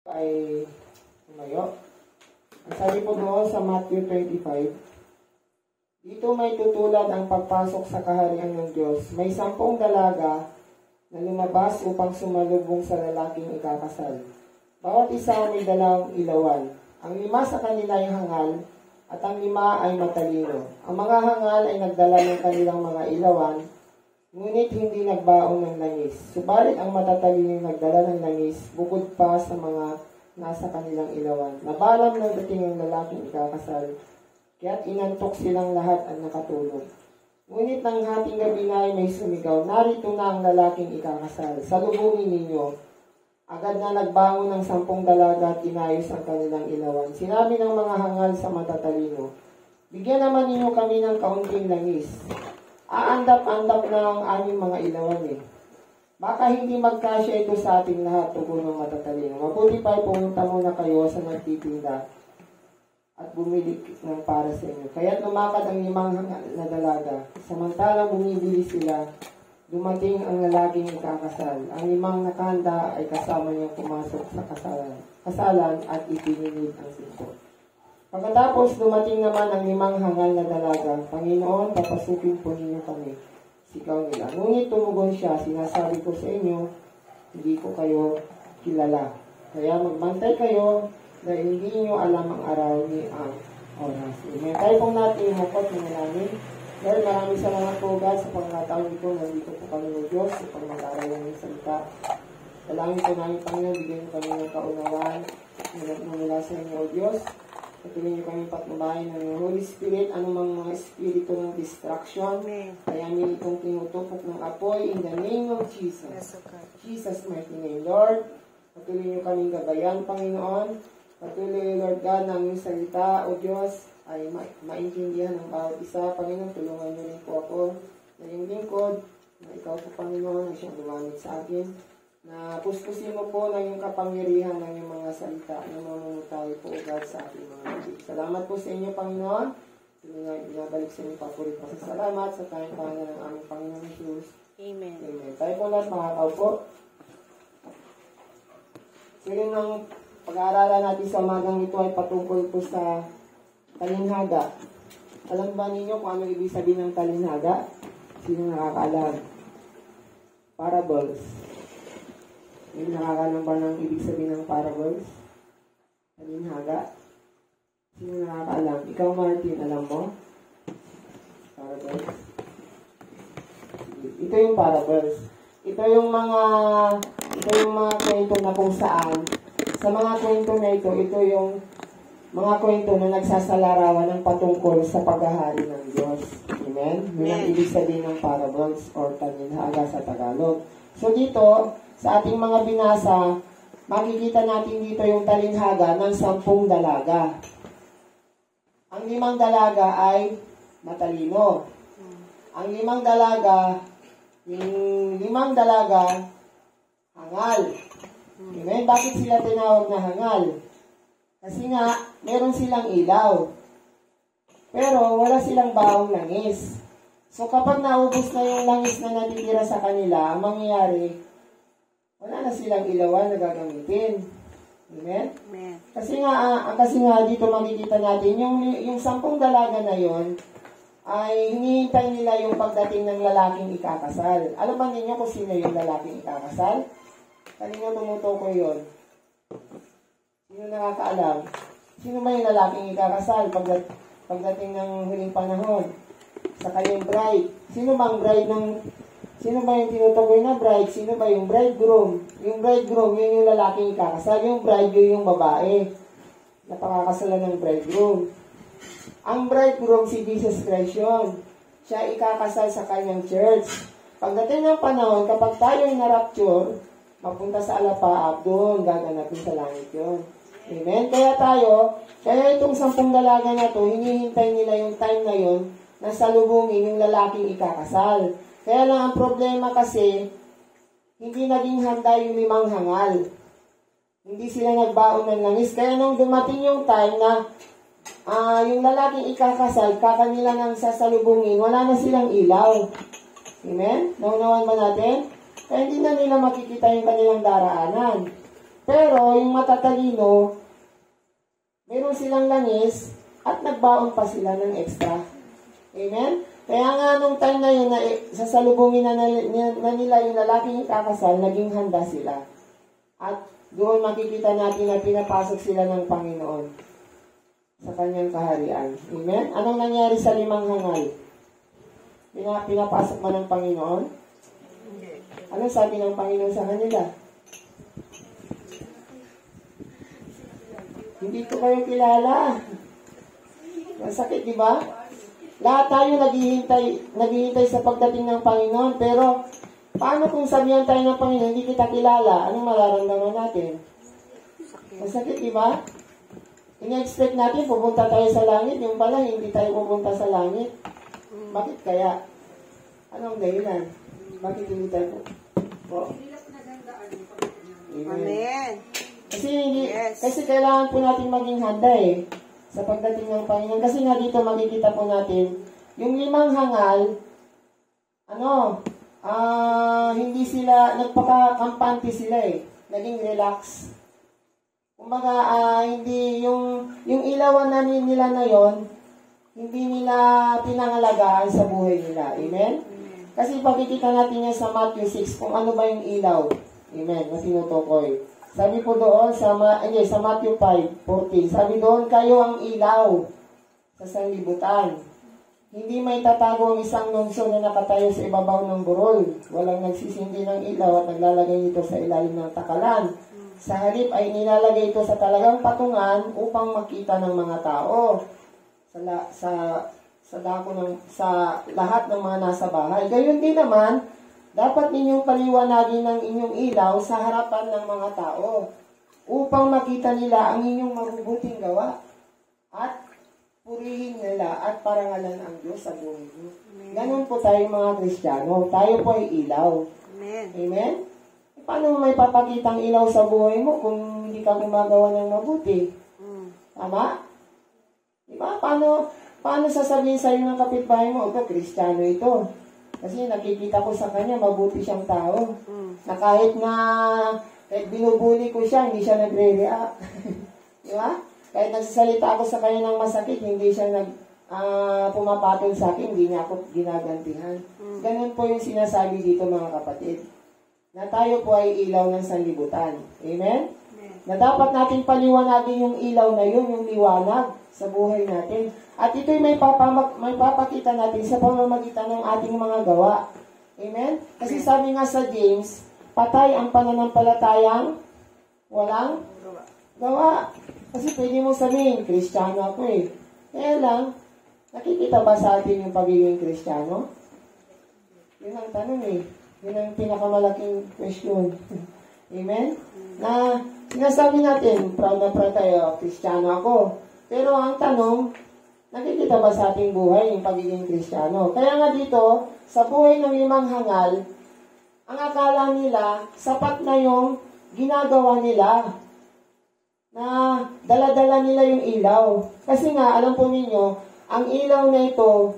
ay tumayo. Ang sabi po doon sa Matthew 25, dito may tutulad ang pagpasok sa kaharian ng Diyos. May 10 dalaga na lumabas upang sumalubong sa lalaking ikakasal. Bawat isa may dalang ilawan. Ang 5 sa kanila ay hangal at ang 5 ay matalino. Ang mga hangal ay nagdala ng kanilang mga ilawan, ngunit hindi nagbaon ng langis. Subalit ang matatalino nagdala ng langis, bukod pa sa mga nasa kanilang ilawan. Nabalam ng dating ang lalaking ikakasal, kaya't inantok silang lahat at nakatulog. Ngunit ng hating gabi na ay may sumigaw, narito na ang lalaking ikakasal, salubungin ninyo. Agad na nagbangon ng 10 dalaga at inayos ang kanilang ilawan. Sinabi ng mga hangal sa matatalino, bigyan naman ninyo kami ng kaunting langis. Aandap-andap na ang aming mga ilawan eh. Baka hindi magkasya ito sa ating lahat, tugon ng matatalino. Mabuti pa ay pumunta muna kayo sa nagtitinda at bumili ng para sa inyo. Kaya't lumakad ang 5 hangal na dalaga. Samantalang bumibili sila, dumating ang lalaking ikakasal. Ang 5 nakahanda ay kasama niyang pumasok sa kasalan at ipininig ang 5. Pagkatapos dumating naman ang 5 hangal na dalaga, Panginoon, papasukin po ninyo kami. Sigaw nila. Ngunit tumugon siya, sinasabi ko sa inyo, hindi ko kayo kilala. Kaya magbantay kayo dahil hindi nyo alam ang araw ni ang oras. May tayo pong natin hukot ng namin. Lord, maraming salamat po God sa pagkakataon ito. Nandito po kami ng Diyos upang mag-aral ng salita. Dalangin po namin, Panginoon, bigyan kami ng kaunawaan mula sa inyo, O Diyos. Patuloy niyo kami patnubayan ng Holy Spirit, anumang mga espiritu ng distraction. Kaya niyo itong tinutupok ng apoy in the name of Jesus. Yes, okay. Jesus' mighty name, Lord. Patuloy niyo kaming gabayan, Panginoon. Patuloy, Lord God, na aming salita, O Diyos, ay maintindihan ng bawat isa. Panginoon, tulungan niyo rin po ako na yung lingkod, na ikaw po, Panginoon, ay siyang gumamit sa akin. Na puspusin mo po ng yung kapangyarihan ng yung mga salita na mamamutay po, God, sa ating mga bibig. Salamat po sa inyo, Panginoon. Binabalik sa inyo papurit pa sa salamat sa tayong pangalan ng aming Panginoon Jesus. Amen. Amen. Tayo po lahat makakaupo. Sige ng pag-aaralan natin sa umagang ito ay patungkol po sa talinhaga. Alam ba ninyo kung ano ibig sabihin ng talinhaga? Sino nakakaalam? Parables. May nakakaalam ba ng ibig sabihin ng parables? Talinhaga? Sino nakakaalam? Ikaw, Martin, alam mo? Parables. Ito yung parables. Ito yung mga kwento na kung saan sa mga kwento na ito yung mga kwento na nagsasalarawan ng patungkol sa paghahari ng Diyos. Amen? Yun ang ibig sabihin ng parables or talinhaga sa Tagalog. So dito, sa ating mga binasa, makikita natin dito yung talinhaga ng 10 dalaga. Ang 5 dalaga ay matalino. Ang 5 dalaga, hangal. Amen? Bakit sila tinawag na hangal? Kasi nga, meron silang ilaw. Pero wala silang baong langis. So kapag naubos na yung langis na natitira sa kanila, ang mangyayari, wala na silang ilawan na gagamitin. Amen? Amen. Kasi nga dito makikita natin, yung 10 dalaga na yon ay hinihintay nila yung pagdating ng lalaking ikakasal. Alam ba ninyo kung sino yung lalaking ikakasal? Kanina tumutukoy yun. Sino nakakaalam? Sino ba yung lalaking ikakasal pagdating ng huling panahon? Saka yung bride. Sino ba yung tinutukoy na bride? Sino ba yung bridegroom? Yung bridegroom, yun yung lalaking ikakasal. Yung bride, yun yung babae. Napakakasalan ng bridegroom. Ang bridegroom, si Jesus Christ yun. Siya ikakasal sa kanyang church. Pagdating ng panahon, kapag tayo ay na-rapture, mapunta sa alapaap, doon gaganapin sa langit yun. Amen? Kaya itong 10 dalaga na to, hinihintay nila yung time na yun na salubungin yung lalaking ikakasal. Kaya lang ang problema kasi, hindi naging handa yung 5 hangal. Hindi sila nagbaon ng langis. Kaya nung dumating yung time na yung lalaking ikakasal, kakanila nang sasalubungin, wala na silang ilaw. Amen? Naunawan ba natin? Kaya hindi na nila makikita yung kanilang daraanan. Pero yung matatalino, meron silang langis at nagbaon pa sila ng extra. Amen? Kaya nga nung time na yun, sasalubungin na nila yung lalaking ikakasal, naging handa sila. At doon makikita natin na pinapasok sila ng Panginoon sa kanyang kaharian. Amen? Anong nangyari sa 5 hangal? Pinapasok ba ng Panginoon? Ano sabi ng Panginoon sa kanila? Hindi ko kayo kilala. Masakit, di ba? Lahat tayo naghihintay sa pagdating ng Panginoon, pero paano kung sabihan tayo ng Panginoon, hindi kita kilala? Anong mararamdaman natin? Masakit, di ba? Ina-expect natin, pupunta tayo sa langit, yung pala, hindi tayo pupunta sa langit. Bakit kaya? Anong dahilan? Bakit hindi tayo Amen. Kasi kailangan po natin maging handa sa pagdating ng Panginoon. Kasi nga dito makikita po natin, yung 5 hangal, hindi sila, nagpaka-kampante sila naging relax. Kumbaga, hindi, yung ilawan na nila na yon, hindi nila pinangalagaan sa buhay nila. Amen? Kasi pakikita natin yan sa Matthew 6, kung ano ba yung ilaw. Amen? Na tinutukoy. Sabi po doon sa Matthew 5:14, sabi doon, kayo ang ilaw sa sanlibutan. Hindi may tatago ang isang lungsod na nakatayo sa ibabaw ng burol. Walang nagsisindi ng ilaw at naglalagay ito sa ilalim ng takalan. Sa halip ay nilalagay ito sa talagang patungan upang makita ng mga tao. Sa lahat ng mga nasa bahay. Gayon din naman, dapat ninyong paliwanagin ng inyong ilaw sa harapan ng mga tao upang makita nila ang inyong mabubuting gawa at purihin nila at parangalan ang Diyos sa buhay niyo. Ganun po tayo mga Kristiyano. Tayo po ay ilaw. Amen. Amen? Paano may papakitang ilaw sa buhay mo kung hindi ka gumagawa ng mabuti? Tama? Diba? Paano sasabihin sa'yo ng kapitbahay mo, ito, Kristiyano ito. Kasi nakikita ko sa kanya, mabuti siyang tao. Na kahit binubuli ko siya, hindi siya nagre-react. Di ba? Kahit nagsasalita ako sa kanya ng masakit, hindi siya pumapatol sa akin, hindi niya ako ginagantihan. Ganun po yung sinasabi dito mga kapatid. Na tayo po ay ilaw ng sanlibutan. Amen? Na dapat natin paliwanagin yung ilaw na yun, yung liwanag sa buhay natin. At ito'y may papakita natin sa pamamagitan ng ating mga gawa. Amen? Kasi sabi nga sa James, patay ang pananampalatayang walang gawa. Kasi pwede mo sabihin, Kristiyano ako Kaya lang, nakikita ba sa atin yung pagiging Kristiyano? Yun ang tanong Yun ang pinakamalaking question. Amen? Na sinasabi natin, proud na proud tayo, Kristiyano ako. Pero ang tanong, nakikita ba sa ating buhay yung pagiging Kristiyano? Kaya nga dito, sa buhay ng 5 hangal, ang akala nila, sapat na yung ginagawa nila. Na dala-dala nila yung ilaw. Kasi nga, alam po ninyo, ang ilaw na ito,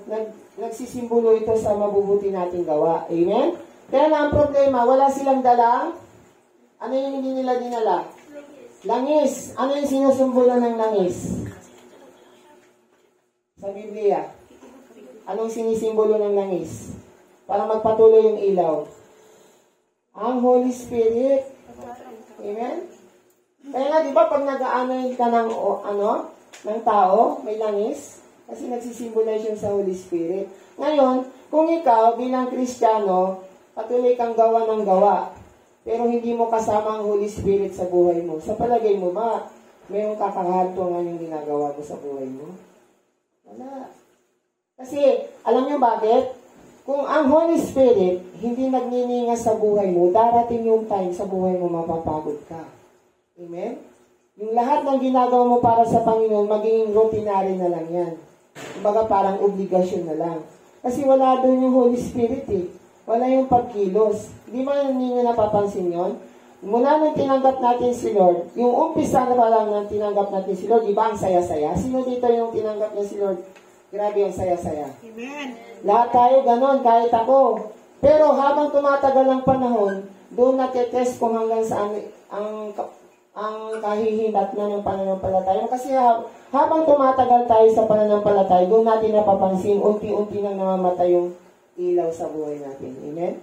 nagsisimbolo ito sa mabubuti nating gawa. Amen? Kaya na ang problema, wala silang dala. Ano yung hindi nila dinala? Langis. Ano yung sinusumbolo ng langis? Sa Biblia. Anong sinisimbolo ng langis? Para magpatuloy yung ilaw. Ang Holy Spirit. Amen? Kaya nga, di ba, pag nag-aanoy ka ng tao, may langis, kasi nagsisimbolize yun sa Holy Spirit. Ngayon, kung ikaw, bilang Kristiyano, patuloy kang gawa ng gawa, pero hindi mo kasama ang Holy Spirit sa buhay mo, sa palagay mo ba, mayroong kakahantungan yung ginagawa mo sa buhay mo? Wala. Kasi, alam nyo bakit? Kung ang Holy Spirit hindi nagniningas sa buhay mo, darating yung time sa buhay mo mapapagod ka. Amen? Yung lahat ng ginagawa mo para sa Panginoon, magiging routinary na lang yan. Kumbaga parang obligasyon na lang. Kasi wala doon yung Holy Spirit Wala yung pagkilos. Di ba ninyo napapansin yon? Mula nang tinanggap natin si Lord, yung umpisa na pa lang nang tinanggap natin si Lord, iba ang saya-saya. Sino dito yung tinanggap niya si Lord? Grabe ang saya-saya. Amen. Lahat tayo ganon, kahit ako. Pero habang tumatagal ang panahon, doon natetest kung hanggang saan ang ang kahihinat na ng pananampalataya. Kasi habang tumatagal tayo sa pananampalataya, doon natin napapansin, unti-unti nang namamatay yung ilaw sa buhay natin. Amen?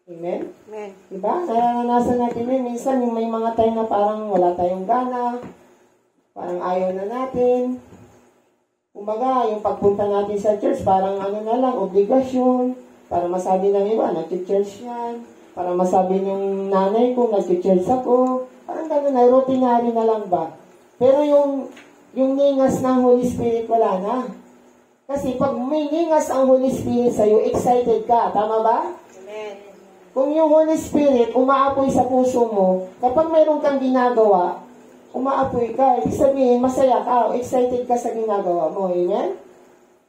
Amen? Amen. Diba? Naranasan natin yun. Minsan, yung may mga time na parang wala tayong gana, parang ayaw na natin. Kumbaga, yung pagpunta natin sa church, parang ano na lang, obligasyon. Para masabi ng iba, nag-church yan. Para masabi ng nanay ko, nag-church ako. Parang gano'n na, routinary na lang ba? Pero yung ningas ng Holy Spirit, wala na. Kasi pag may ningas ang Holy Spirit sa'yo, excited ka. Tama ba? Amen. Kung yung Holy Spirit umaapoy sa puso mo, kapag mayroon kang ginagawa, umaapoy ka. Ibig sabihin, masaya ka, excited ka sa ginagawa mo. Amen?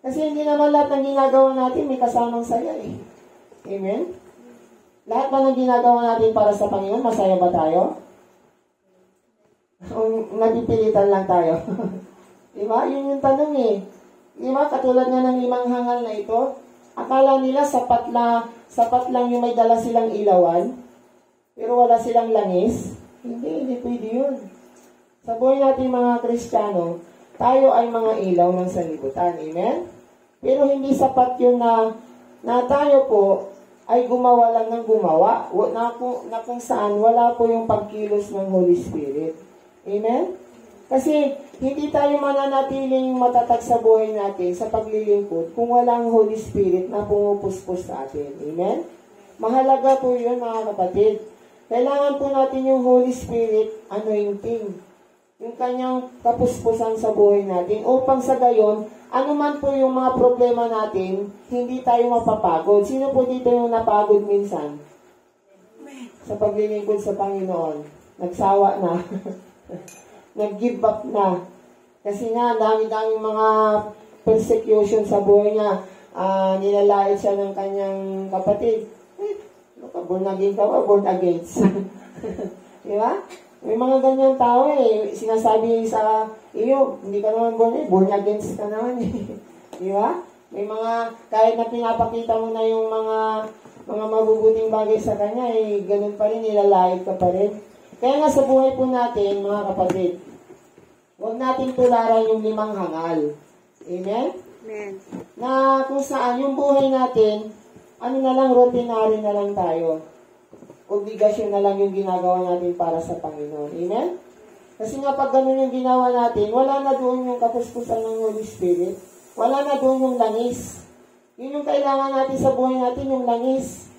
Kasi hindi naman lahat ng ginagawa natin may kasamang saya eh. Amen? Lahat ba ng ginagawa natin para sa Panginoon, masaya ba tayo? O napipilitan lang tayo? Diba? Yun yung tanong eh. Diba? Katulad nga ng 5 hangal na ito, akala nila sapat lang yung may dala silang ilawan, pero wala silang langis. Hindi pwede yun. Sa buhay natin mga Kristiyano, tayo ay mga ilaw ng sanlibutan. Amen? Pero hindi sapat yun na tayo po ay gumawa lang ng gumawa, na kung saan wala po yung pagkilos ng Holy Spirit. Amen? Kasi hindi tayo mananatiling matatag sa buhay natin sa paglilingkod kung walang Holy Spirit na pumupuspos sa atin. Amen? Mahalaga po yun mga kapatid. Kailangan po natin yung Holy Spirit anointing. Yung kanyang kapuspusan sa buhay natin upang sa gayon, ano man po yung mga problema natin, hindi tayo mapapagod. Sino po dito yung napagod minsan? Sa paglilingkod sa Panginoon. Nagsawa na. Nag-give up na. Kasi nga, dami-daming mga persecution sa buhay niya. Nilalait siya ng kanyang kapatid. Born again ka ba? Born against. Diba? May mga ganyan tao eh. Sinasabi sa iyo, hindi ka naman born against ka naman eh. Diba? May mga, kahit na pinapakita mo na yung mga mabubuting bagay sa kanya, eh, ganun pa rin, nilalait ka pa rin. Kaya nga sa buhay po natin, mga kapatid, huwag natin tularan yung 5 hangal. Amen? Amen. Na kung saan yung buhay natin, ano na lang, routinary na lang tayo. Obligasyon na lang yung ginagawa natin para sa Panginoon. Amen? Kasi nga pag ganun yung ginawa natin, wala na doon yung kapuspusan ng Holy Spirit. Wala na doon yung langis. Yun yung kailangan natin sa buhay natin, yung langis.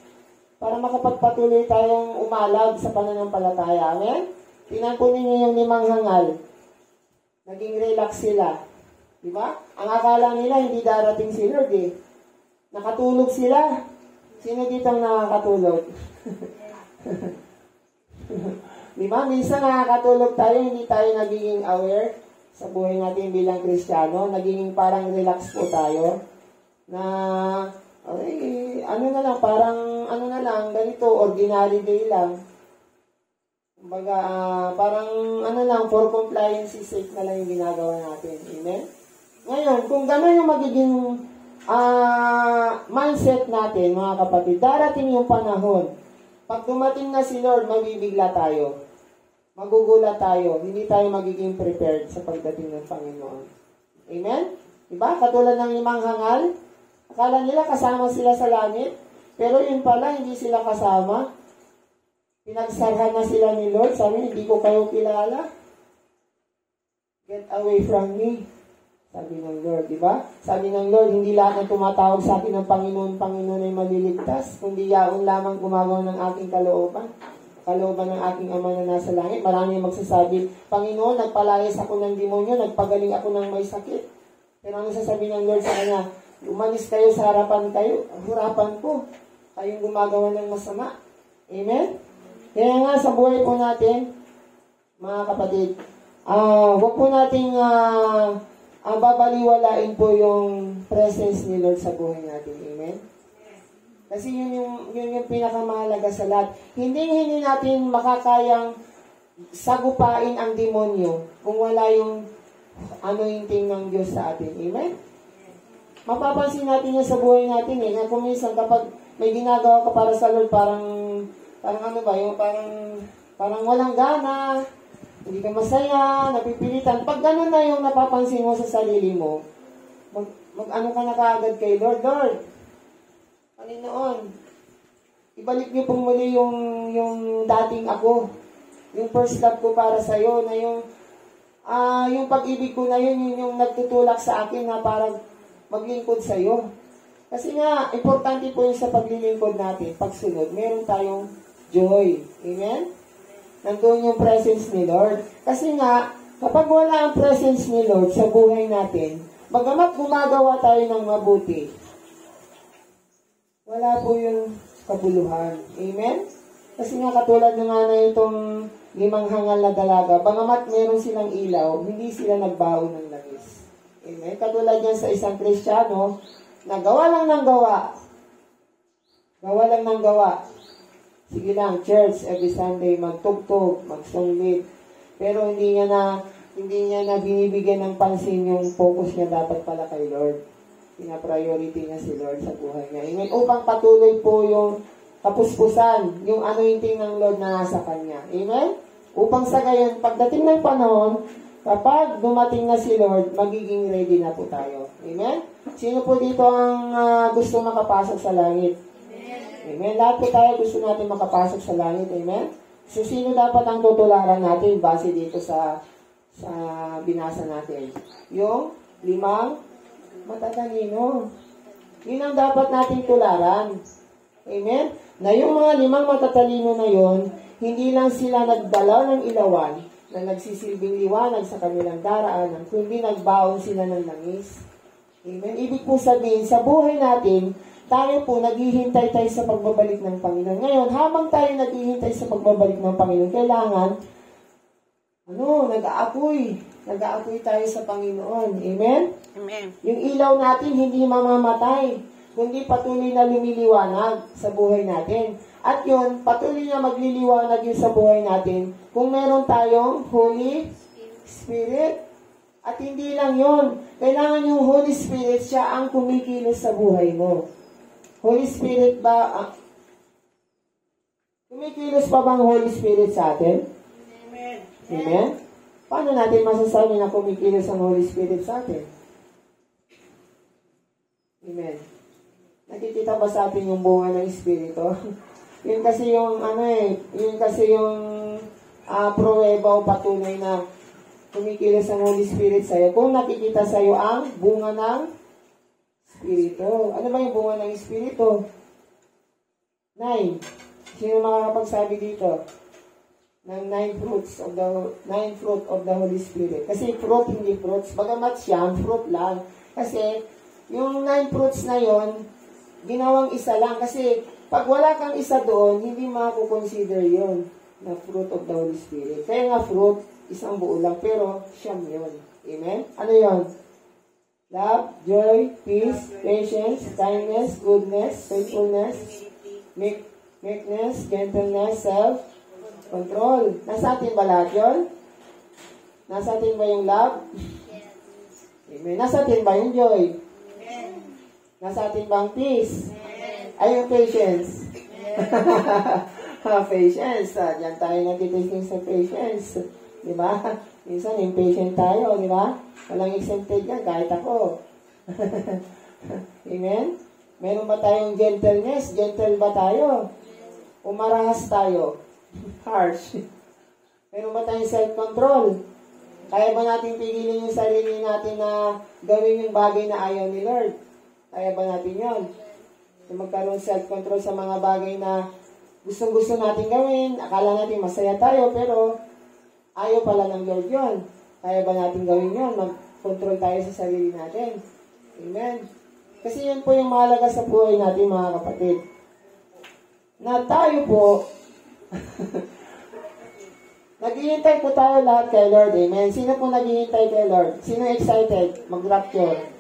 Para makapagpatuloy tayong umalag sa pananampalataya. Amen? Tinampunin niyo yung 5 hangal. Naging relax sila. Diba? Ang akala nila, hindi darating si Lord eh. Nakatulog sila. Sino dito ang nakakatulog? Diba? Minsan nakakatulog tayo, hindi tayo nagiging aware sa buhay natin bilang Kristiyano. Nagiging parang relax po tayo. Na, ay, ano na lang, parang, ano na lang, ganito, ordinary day lang. Kumbaga, parang, ano lang, for compliance sake na lang yung ginagawa natin. Amen? Ngayon, kung gano'n yung magiging mindset natin, mga kapatid, darating yung panahon. Pag dumating na si Lord, mabibigla tayo. Magugulat tayo. Hindi tayo magiging prepared sa pagdating ng Panginoon. Amen? Diba? Katulad ng 5 hangal, akala nila kasama sila sa langit, pero yun pala, hindi sila kasama. Pinagsarhan na sila ni Lord. Sabi, hindi ko kayo kilala. Get away from me. Sabi ng Lord, di ba? Sabi ng Lord, hindi lahat ng tumatawag sa akin ng Panginoon ay maliligtas, kundi yaon lamang gumagawa ng aking kalooban ng aking Ama na nasa langit. Marami magsasabi, Panginoon, nagpalayas ako ng demonyo, nagpagaling ako ng may sakit. Pero ano sasabihin ng Lord sa kanya? Umalis kayo sa harapan ko, kayong gumagawa ng masama. Amen? Kaya nga sa buhay po natin, mga kapatid, huwag po nating babaliwalain po yung presence ni Lord sa buhay natin. Amen? Kasi yun yung pinakamahalaga sa lahat. Hindi natin makakayang sagupain ang demonyo kung wala yung anointing ng Diyos sa atin. Amen? Mapapansin natin yan sa buhay natin eh. Kung minsan kapag may ginagawa ka para sa Lord, parang ano ba, yung parang walang gana, hindi ka masaya, napipilitan. Pag ganun na yung napapansin mo sa sarili mo, mag-ano ka na kaagad kay Lord, Lord, Panginoon, ibalik niyo pong muli yung dating ako, yung first love ko para sa'yo, na yung pag-ibig ko na yun yung nagtutulak sa akin na parang maglingkod sa'yo. Kasi nga, importante po yung sa paglilingkod natin, pagsunod, meron tayong joy. Amen? Nandun yung presence ni Lord. Kasi nga, kapag wala ang presence ni Lord sa buhay natin, bagamat gumagawa tayo ng mabuti, wala po yung kabuluhan. Amen? Kasi nga katulad na nga na itong 5 hangal na dalaga, bagamat meron silang ilaw, hindi sila nagbaon ng langis. Amen? Katulad yan sa isang Kristiyano, na gawa lang ng gawa. Gawa lang ng gawa. Sige lang, church, every Sunday, magtugtog, magsunglit. Pero hindi niya na binibigyan ng pansin yung focus niya dapat pala kay Lord. Pina-priority niya si Lord sa buhay niya. Amen. Upang patuloy po yung kapuspusan, yung anointing ng Lord na nasa kanya. Amen? Upang sa gayon, pagdating ng panahon, kapag dumating na si Lord, magiging ready na po tayo. Amen? Sino po dito ang gusto makapasok sa langit? Amen. Lahat po tayo gusto natin makapasok sa langit. Amen. So, sino dapat ang tutularan natin base dito sa binasa natin? Yung 5 matatalino. Yun ang dapat nating tularan. Amen. Na yung mga 5 matatalino na yon, hindi lang sila nagdalaw ng ilawan na nagsisilbing liwanag sa kanilang daraanan, kundi nagbaon sila ng langis. Amen. Ibig po sabihin, sa buhay natin, tayo po naghihintay tayo sa pagbabalik ng Panginoon. Ngayon, habang tayo naghihintay sa pagbabalik ng Panginoon, kailangan, nag-aapoy tayo sa Panginoon. Amen? Amen. Yung ilaw natin hindi mamamatay, kundi patuloy na lumiliwanag sa buhay natin. At yun, patuloy na magliliwanag yun sa buhay natin kung meron tayong Holy Spirit. At hindi lang yun, kailangan yung Holy Spirit, siya ang kumikilos sa buhay mo. Holy Spirit ba, kumikilos pa bang Holy Spirit sa atin? Amen. Amen? Paano natin masasabi na kumikilos ang Holy Spirit sa atin? Amen. Nakikita ba sa atin yung bunga ng Espiritu? Yun kasi yung, pruweba o patunay na kumikilos ang Holy Spirit sa'yo. Kung nakikita sa'yo ang bunga ng Espiritu. Ano ba yung bunga ng Espiritu? 9. Sino makakapagsabi dito? Ng 9 fruit of the Holy Spirit. Kasi fruit, hindi fruits. Bagamat siya, fruit lang. Kasi, yung 9 fruits na yon, ginawang isa lang. Kasi, pag wala kang isa doon, hindi makakukonsider yon na fruit of the Holy Spirit. Kaya nga fruit, isang buo lang. Pero, siyam yun. Amen? Ano yon? Love, joy, peace, patience, kindness, goodness, faithfulness, meekness, gentleness, self-control. Nasa atin ba lahat yun? Nasa atin ba yung love? Amen. Nasa atin ba yung joy? Nasa atin ba ang peace? Ay, yung patience? Patience. Diyan tayo nagtitising sa patience. Diba? Minsan, impatient tayo, di ba? Walang exempted yan, kahit ako. Amen? Meron ba tayong gentleness? Gentle ba tayo? O marahas tayo? Harsh. Meron ba tayong self-control? Kaya ba natin pigilin yung sarili natin na gawin yung bagay na ayaw ni Lord? Kaya ba natin yun? So, magkaroon self-control sa mga bagay na gustong-gusto natin gawin, akala natin masaya tayo, pero ayaw pala ng Lord yun. Kaya ba natin gawin yun? Mag-control tayo sa sarili natin. Amen. Kasi yun po yung mahalaga sa buhay natin, mga kapatid. Na tayo po, naghihintay po tayo lahat kay Lord. Amen. Sino po naghihintay kay Lord? Sino excited? Mag-rapture.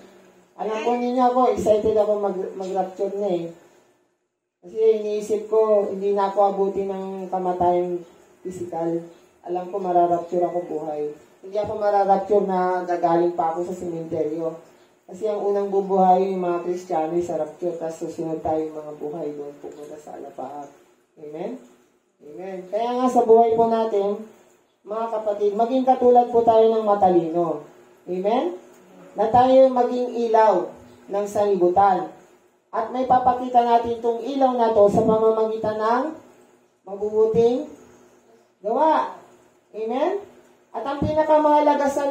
Alam po ninyo ako, excited ako mag-rapture na eh. Kasi iniisip ko, hindi na ako abuti ng kamatayang physical. Alam ko, mararapture ako buhay. Hindi ako mararapture na gagaling pa ako sa sementeryo. Kasi ang unang bubuhay yung mga Kristiyano sa rapture, tapos susunod tayo yung mga buhay doon pupunta sa alapaap. Amen? Amen. Kaya nga sa buhay po natin, mga kapatid, maging katulad po tayo ng matalino. Amen? Na tayo maging ilaw ng sanlibutan. At may papakita natin itong ilaw na to sa pamamagitan ng mabubuting gawa. Amen? At ang pinakamahalaga sa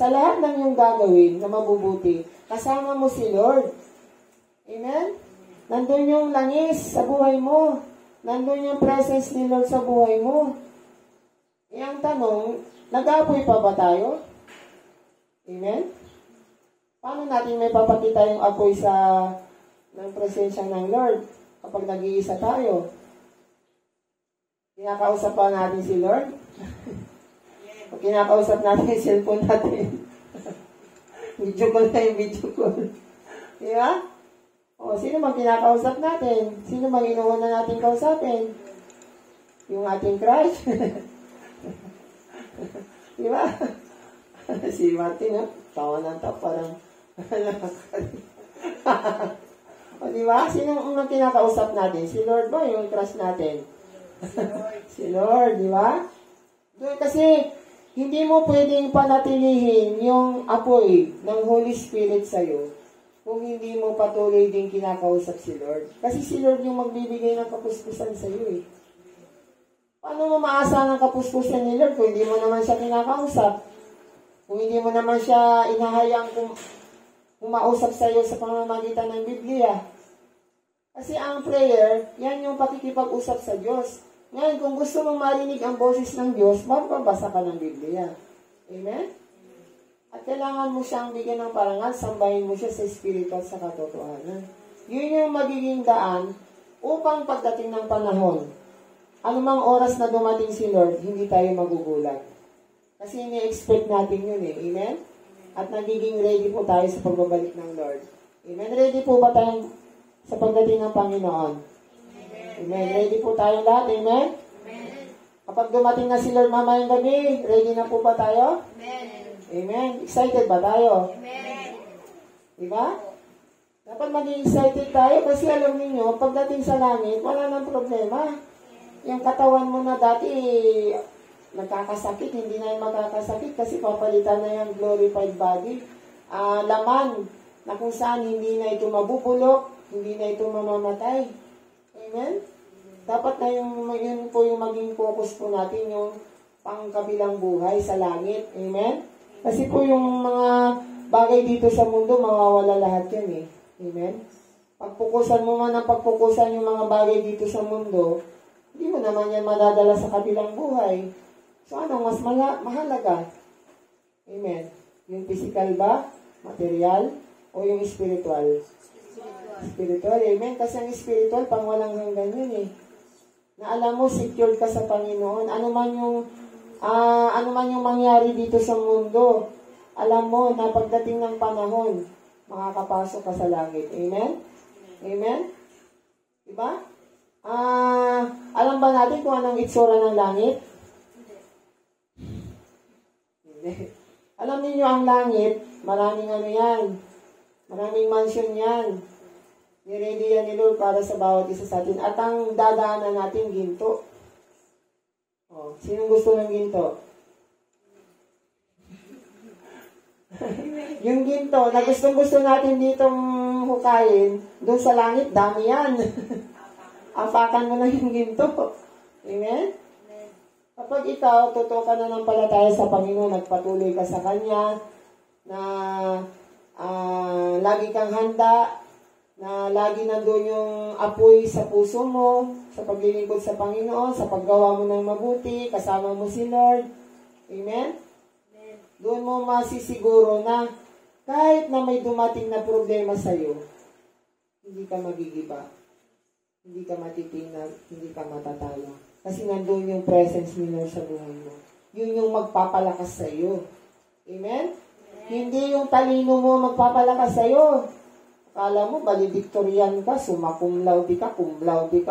lahat ng iyong gagawin na mabubuti, kasama mo si Lord. Amen? Nandun yung langis sa buhay mo. Nandun yung presence ni Lord sa buhay mo. E ang tanong, nag-aapoy pa ba tayo? Amen? Paano natin may papakita yung apoy ng presensya ng Lord kapag nag-iisa tayo? Kinakausap pa natin si Lord? O kinakausap natin yung cellphone natin? Video call na yung video call. Di ba? O, sino mang kinakausap natin? Sino mang inuuna natin kausapin? Yung ating crush? Di ba? Si Martin, tawa ng tawa, parang o, di ba? Sino ang kinakausap natin? Si Lord ba? Yung crush natin? Si Lord, di ba? Doon kasi, hindi mo pwedeng panatilihin yung apoy ng Holy Spirit sa'yo kung hindi mo patuloy din kinakausap si Lord. Kasi si Lord yung magbibigay ng kapuspusan sa'yo eh. Paano mo maasa ng kapuspusan ni Lord kung hindi mo naman siya kinakausap? Kung hindi mo naman siya inahayang kumausap sa'yo sa pamamagitan ng Biblia? Kasi ang prayer, yan yung pakikipag-usap sa Diyos. Ngayon, kung gusto mong marinig ang boses ng Diyos, magbabasa ka ng Biblia. Amen? At kailangan mo siyang bigyan ng parangal, sambahin mo siya sa Espiritu at sa katotohanan. Yun yung magiging daan upang pagdating ng panahon, anumang oras na dumating si Lord, hindi tayo magugulat. Kasi ini-expect natin yun eh. Amen? At nagiging ready po tayo sa pagbabalik ng Lord. Amen? Ready po ba tayo sa pagdating ng Panginoon? Amen. Ready po tayo lahat. Amen? Amen. Kapag dumating na si Lord mamayang gabi, ready na po ba tayo? Amen. Amen. Excited ba tayo? Amen. Diba? Dapat maging excited tayo kasi alam niyo pagdating sa langit, wala nang problema. Yung katawan mo na dati, nagkakasakit, hindi na yung magkakasakit kasi papalitan na yung glorified body. Laman na kung saan hindi na ito mabubulok, hindi na ito mamamatay. Amen? Dapat na yun po yung maging focus po natin, yung pangkabilang buhay sa langit. Amen? Kasi po yung mga bagay dito sa mundo, mawawala lahat yan eh. Amen? Pagpukusan mo man ang pagpukusan yung mga bagay dito sa mundo, hindi mo naman yan madadala sa kabilang buhay. So anong mas mahalaga? Amen? Yung physical ba? Material? O yung spiritual? Spiritual, amen. Kasi ang spiritual, pang walang hanggan yun eh. Na alam mo, secured ka sa Panginoon. Ano man yung mangyari dito sa mundo, alam mo na pagdating ng panahon, makakapasok ka sa langit. Amen? Amen? Diba? Alam ba natin kung anong itsura ng langit? Hindi. Alam niyo ang langit, maraming ano yan. Maraming mansion yan. Niready yan ni Lord para sa bawat isa sa atin. At ang dadaanan natin, ginto. Oh, sinong gusto ng ginto? Yung ginto, na gustong-gusto natin ditong hukayin, doon sa langit, dami yan. Apakan mo na yung ginto. Amen? Kapag ikaw, totoo ka na ng palataya sa Panginoon, nagpatuloy ka sa Kanya, na lagi kang handa, na lagi nandun yung apoy sa puso mo, sa paglilingkod sa Panginoon, sa paggawa mo ng mabuti, kasama mo si Lord. Amen? Amen. Doon mo masisiguro na kahit na may dumating na problema sa'yo, hindi ka magigiba. Hindi ka matitinag, hindi ka matatalo. Kasi nandun yung presence ni Lord sa buhay mo. Yun yung magpapalakas sa'yo. Amen? Amen. Hindi yung talino mo magpapalakas sa'yo. Akala mo, valedictorian ka, summa cum laude ka,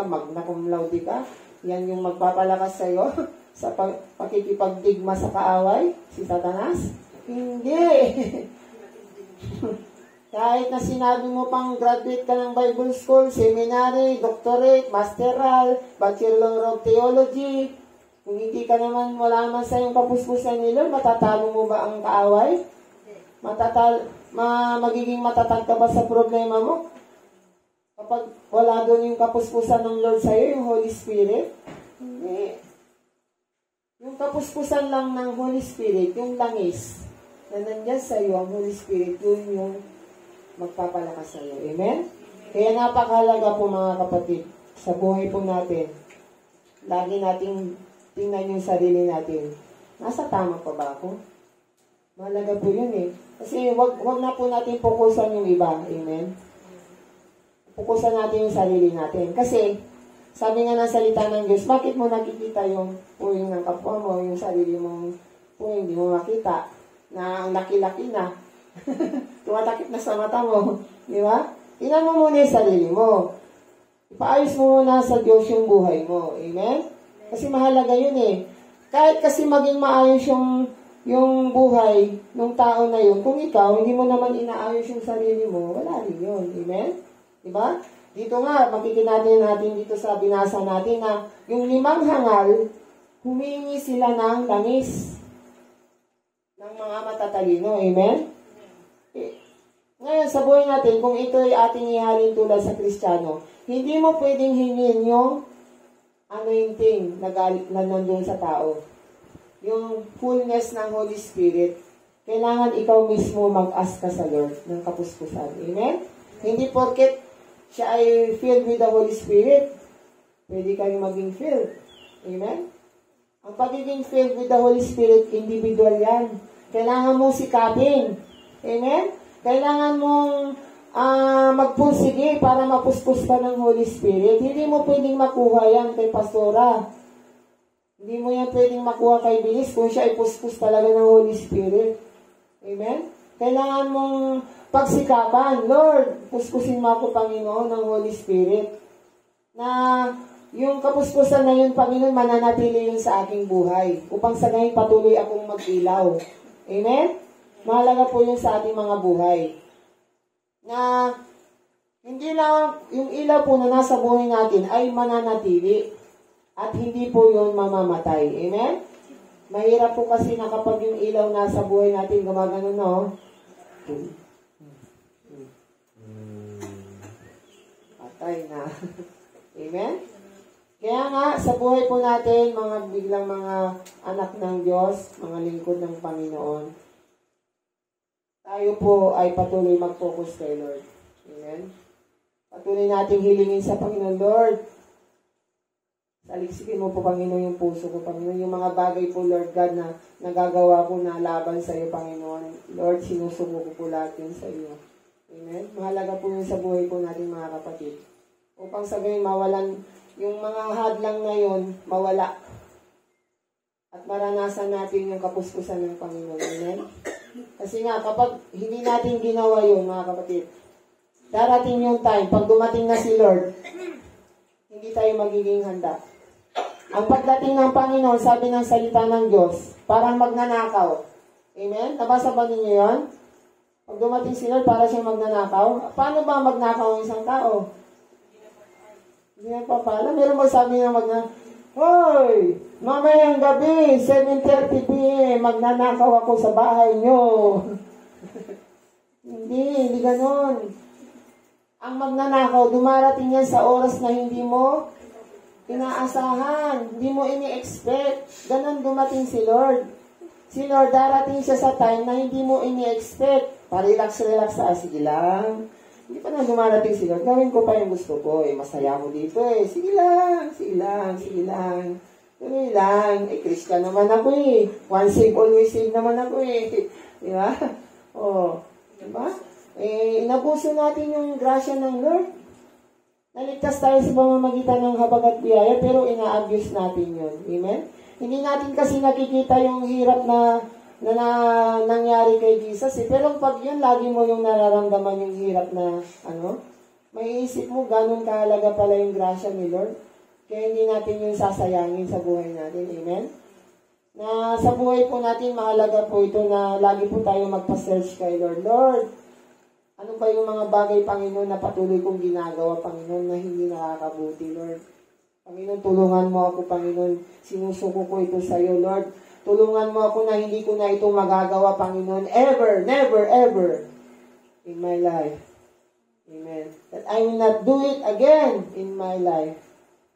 magna cum laude ka. Yan yung magpapalakas sa'yo sa pakikipagdigma sa kaaway, si Satanas. Hindi. Kahit na sinabi mo pang graduate ka ng Bible School, seminary, doctorate, masteral, Bachelor of Theology, Kung hindi ka naman, wala naman sa iyong kapuspusan ni Lord, matatalo mo ba ang kaaway? Magiging matatag ka ba sa problema mo? Kapag wala doon yung kapuspusan ng Lord sa iyo, yung Holy Spirit, hindi. Yung kapuspusan lang ng Holy Spirit, yung langis, na nandyan sa iyo, ang Holy Spirit, yun yung magpapalakas sa iyo. Amen? Kaya napakahalaga po mga kapatid, sa buhay po natin, lagi nating tingnan yung sarili natin. Nasa tama pa ba ako? Mahalaga po yun eh. Kasi wag na po natin fokusan yung iba. Amen? Fokusan natin yung sarili natin. Kasi, sabi nga ng salita ng Diyos, bakit mo nakikita yung puwing ng kapwa mo, yung sarili mong puwing, hindi mo makita, na ang laki-laki na. Tumatakip na sa mata mo. Di ba? Tingnan mo muna yung sarili mo. Ipaayos mo muna sa Diyos yung buhay mo. Amen? Kasi mahalaga yun eh. Kahit kasi maging maayos yung buhay ng tao na yun, kung ikaw, hindi mo naman inaayos yung sarili mo, wala rin yun. Amen? Diba? Dito nga, makikinatin natin dito sa binasa natin na yung 5 hangal, humingi sila ng langis ng mga matatalino. Amen? Ngayon, sa buhay natin, kung ito ay ating ihalin tulad sa Kristiyano, hindi mo pwedeng hingin yung anointing na nandun sa tao. Yung fullness ng Holy Spirit. Kailangan ikaw mismo mag-ask ka sa Lord ng kapuspusan. Amen? Hindi porket siya ay filled with the Holy Spirit, pwede kayo maging filled. Amen? Ang pagiging filled with the Holy Spirit, individual yan. Kailangan mong sikapin. Amen? Kailangan mong magpursige para mapuspos ka ng Holy Spirit. Hindi mo pwedeng makuha yan kay pastora. Hindi mo yan pwedeng makuha kay Bilis kung siya ay puspos talaga ng Holy Spirit. Amen? Kailangan mong pagsikapan, Lord, puspusin mo ako, Panginoon, ng Holy Spirit. Na yung kapuspusan na yun, Panginoon, mananatili yun sa aking buhay. Upang sa ngayon patuloy akong mag-ilaw. Amen? Mahalaga po yun sa ating mga buhay. Na hindi lang yung ilaw po na nasa buhay natin ay mananatili. At hindi po yun mamamatay. Amen? Mahirap po kasi na kapag yung ilaw nasa buhay natin, gumagano, no? Patay na. Amen? Kaya nga, sa buhay po natin, mga biglang mga anak ng Diyos, mga lingkod ng Panginoon, tayo po ay patuloy mag-focus kay Lord. Amen? Patuloy nating hilingin sa Panginoon, Lord, saliksikin mo po, Panginoon, yung puso ko, Panginoon, yung mga bagay po, Lord God, na nagagawa ko na laban sa iyo, Panginoon. Lord, sinusubo ko po lahat yun sa iyo. Amen? Mahalaga po yun sa buhay po natin, mga kapatid. Upang sabihin, mawalan, yung mga hadlang na yun, mawala. At maranasan natin yung kapuspusan ng Panginoon. Amen? Kasi nga, kapag hindi natin ginawa yun, mga kapatid, darating yung time, pag dumating na si Lord, hindi tayo magiging handa. Ang pagdating ng Panginoon, sabi ng salita ng Diyos, parang magnanakaw. Amen? Nabasa ba ninyo yun? Pag dumating si Lord, para siyang magnanakaw. Paano ba magnakaw ang isang tao? Hindi na papala. Meron ba sabi na Hoy! Mamayang gabi, 7:30 p.m., magnanakaw ako sa bahay nyo. Hindi ganon. Ang magnanakaw, dumarating yan sa oras na hindi mo inaasahan, hindi mo ini-expect. Ganon dumating si Lord. Si Lord, darating siya sa time na hindi mo ini-expect. Relax, sige lang. Hindi pa na dumarating si Lord. Gawin ko pa yung gusto ko. Masaya mo dito eh. Sige lang. Tuloy lang. Christian naman ako eh. Once saved, always saved naman ako eh. Diba? Diba? Inabuso natin yung grasya ng Lord. Naligtas tayo sa pamamagitan ng habag at biyaya, pero ina-abuse natin yun. Amen? Hindi natin kasi nakikita yung hirap na nangyari kay Jesus. Pero pag yun, lagi mo yung nararamdaman yung hirap na, may isip mo, ganun kahalaga pala yung grasya ni Lord. Kaya hindi natin yung sasayangin sa buhay natin. Amen? Na sa buhay po natin, mahalaga po ito na lagi po tayo magpa-search kay Lord. Lord, ano ba yung mga bagay, Panginoon, na patuloy kong ginagawa, Panginoon, na hindi nakakabuti, Lord? Panginoon, tulungan mo ako, Panginoon. Sinusuko ko ito sa iyo, Lord. Tulungan mo ako na hindi ko na ito magagawa, Panginoon. Ever, never, ever in my life. Amen. That I will not do it again in my life.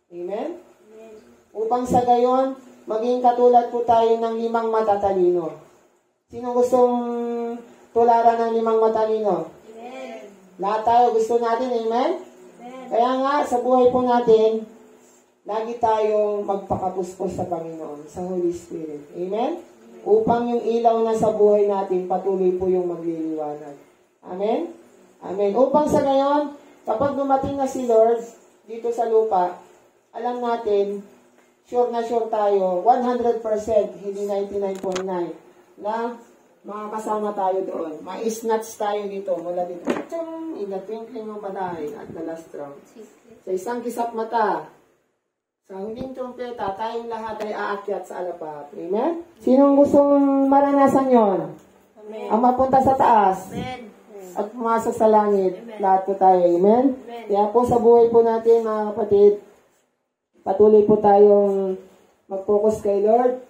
Amen? Upang sa gayon, maging katulad po tayo ng 5 matatalino. Sino gustong tularan ng 5 matalino? Amen. Lahat tayo gusto natin, amen? Kaya nga, sa buhay po natin, lagi tayong magpakapuspos sa Panginoon, sa Holy Spirit. Amen? Upang yung ilaw na sa buhay natin, patuloy po yung magliliwanag. Amen? Amen. Upang sa gayon, kapag dumating na si Lord dito sa lupa, alam natin, sure na sure tayo, 100%, hindi 99.9, na makakasama tayo doon. Ma-snatch tayo dito, mula dito. In the twinkling of an eye at the last trump. Sa isang kisap mata, sa huling trumpeta, tayong lahat ay aakyat sa alapap. Amen? Sinong gustong maranasan yon? Amen. Ang mapunta sa taas Amen. at pumasok sa langit. Lahat po tayo. Amen? Amen. Kaya po sa buhay po natin, mga kapatid, patuloy po tayong mag-focus kay Lord.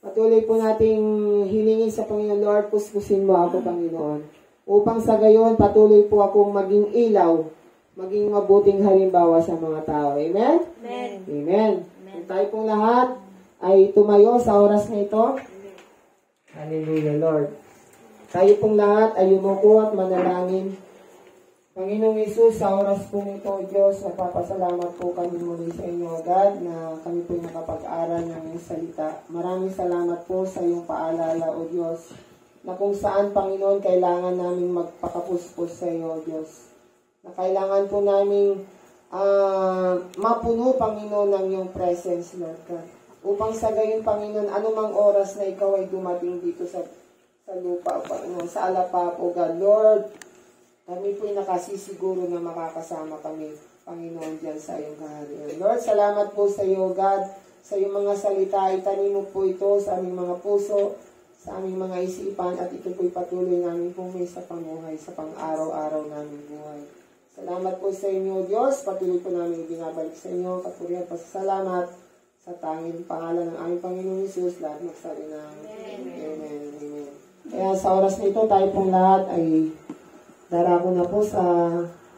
Patuloy po nating hilingin sa Panginoon, Lord, puspusin mo ako, Panginoon. Upang sa gayon, patuloy po akong maging ilaw, maging mabuting halimbawa sa mga tao. Amen? Amen. Amen. Kung tayo pong lahat ay tumayo sa oras na ito. Hallelujah, Lord. Tayo pong lahat ay yumuko at manalangin. Panginoong Hesus, sa oras po nito, Diyos, nagpapasalamat po kami muli sa inyo, God, na kami po nakapag-aral ng iyong salita. Maraming salamat po sa iyong paalala, O Diyos, na kung saan, Panginoon, kailangan namin magpakapuspos sa iyo, Diyos. Na kailangan po namin mapuno, Panginoon, ng iyong presence, Lord God. Upang sa gayon, Panginoon, anumang oras na ikaw ay dumating dito sa lupa, Panginoon, sa alapap, O God, Lord, kami po'y nakasisiguro na makakasama kami, Panginoon, diyan sa iyong kaharian. Lord, salamat po sa iyo, God, sa iyong mga salita. Itanim mo po ito sa aming mga puso, sa aming mga isipan, at ito po'y patuloy namin pumay sa pamuhay, sa pang-araw-araw namin buhay. Salamat po sa inyo, Diyos. Patuloy po namin binabalik sa inyo. Kapurihan, pasasalamat sa tanging pangalan ng aming Panginoong Hesus. Lahat magsabi ng Amen. Amen. Kaya sa oras na ito, tayo pong lahat ay darako na po sa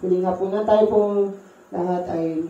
hulinga po na tayo pong lahat ay